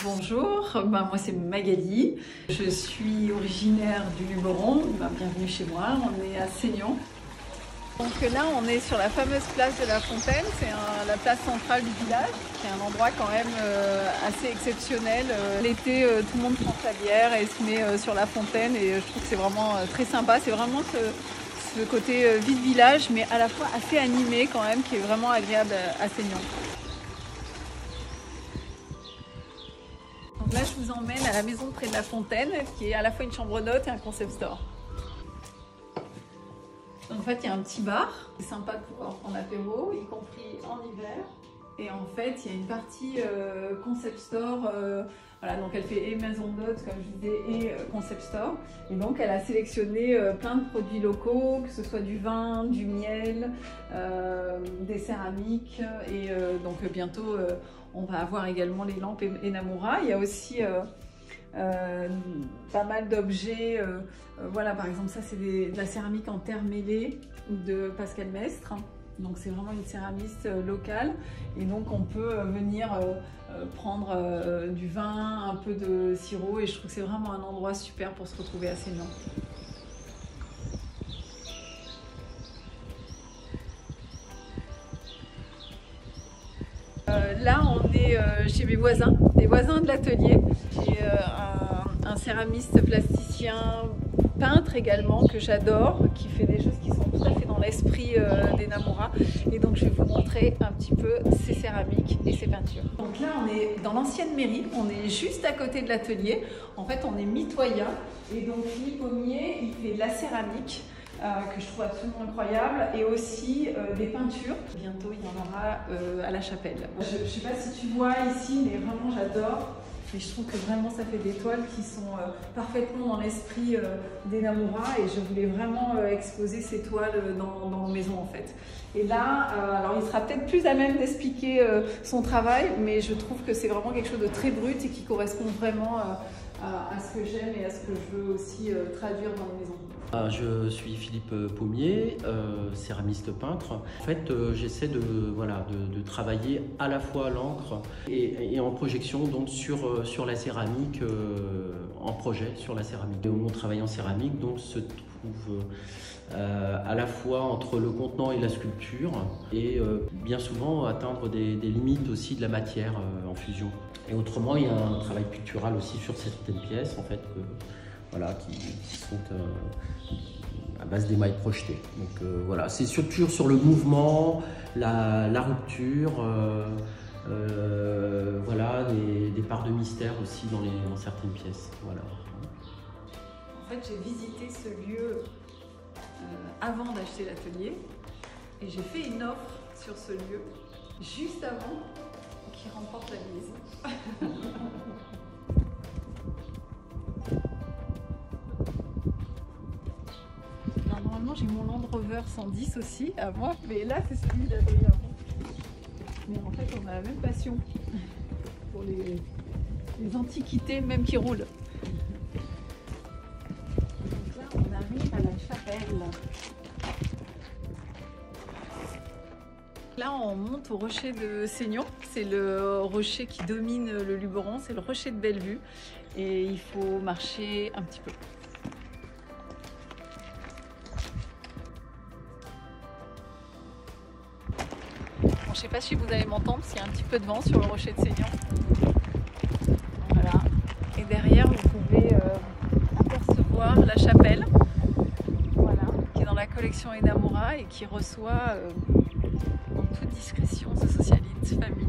Bonjour, moi c'est Magali, je suis originaire du Luberon, bienvenue chez moi, on est à Seignan. Donc là on est sur la fameuse place de la Fontaine, c'est la place centrale du village, qui est un endroit quand même assez exceptionnel. L'été tout le monde prend sa bière et se met sur la fontaine et je trouve que c'est vraiment très sympa, c'est vraiment ce côté vie de village mais à la fois assez animé quand même qui est vraiment agréable à Seignan. Donc là, je vous emmène à la maison près de la Fontaine, qui est à la fois une chambre d'hôte et un concept store. Donc, en fait, il y a un petit bar, c'est sympa de pouvoir prendre l'apéro, y compris en hiver. Et en fait, il y a une partie concept store, voilà, donc elle fait et maison d'hôte, comme je disais, et concept store. Et donc, elle a sélectionné plein de produits locaux, que ce soit du vin, du miel, des céramiques. Et donc, bientôt, on va avoir également les lampes Enamura. Il y a aussi pas mal d'objets. Voilà, par exemple, ça, c'est de la céramique en terre mêlée de Pascal Mestre. Donc c'est vraiment une céramiste locale et donc on peut venir prendre du vin, un peu de sirop et je trouve que c'est vraiment un endroit super pour se retrouver à Seignan. Là on est chez mes voisins, des voisins de l'atelier. J'ai un céramiste plasticien, peintre également, que j'adore, qui fait des choses qui sont tout à fait dans l'esprit d'Enamura. Et donc je vais vous montrer un petit peu ses céramiques et ses peintures. Donc là on est dans l'ancienne mairie, on est juste à côté de l'atelier. En fait on est mitoyen et donc Philippe Pommier il fait de la céramique. Que je trouve absolument incroyable et aussi des peintures. Bientôt il y en aura à la chapelle. Je ne sais pas si tu vois ici mais vraiment j'adore. Et je trouve que vraiment ça fait des toiles qui sont parfaitement dans l'esprit d'Enamura et je voulais vraiment exposer ces toiles dans nos maisons en fait. Et là, alors il sera peut-être plus à même d'expliquer son travail, mais je trouve que c'est vraiment quelque chose de très brut et qui correspond vraiment à ce que j'aime et à ce que je veux aussi traduire dans les maisons. Je suis Philippe Pommier, céramiste peintre. En fait, j'essaie de travailler à la fois à l'encre et en projection donc sur la céramike, en projet sur la céramique. Mon travail en céramique donc se trouve à la fois entre le contenant et la sculpture et bien souvent atteindre des limites aussi de la matière en fusion. Et autrement, il y a un travail pictural aussi sur certaines pièces en fait qui sont à base d'émail projeté. Donc voilà, c'est toujours sur le mouvement, la rupture, voilà, des parts de mystère aussi dans certaines pièces. Voilà. En fait, j'ai visité ce lieu avant d'acheter l'atelier et j'ai fait une offre sur ce lieu juste avant qu'il remporte la mise. Normalement, j'ai mon Land Rover 110 aussi à moi, mais là, c'est celui d'Adrien. Mais en fait, on a la même passion pour les antiquités, même qui roulent. Donc là, on arrive à la chapelle. Là, on monte au rocher de Seignan. C'est le rocher qui domine le Luberon, c'est le rocher de Bellevue. Et il faut marcher un petit peu. Bon, je ne sais pas si vous allez m'entendre, parce qu'il y a un petit peu de vent sur le rocher de Seignan. Voilà. Et derrière, vous pouvez apercevoir la chapelle, voilà, qui est dans la collection Enamura et qui reçoit en toute discrétion ce socialite famille.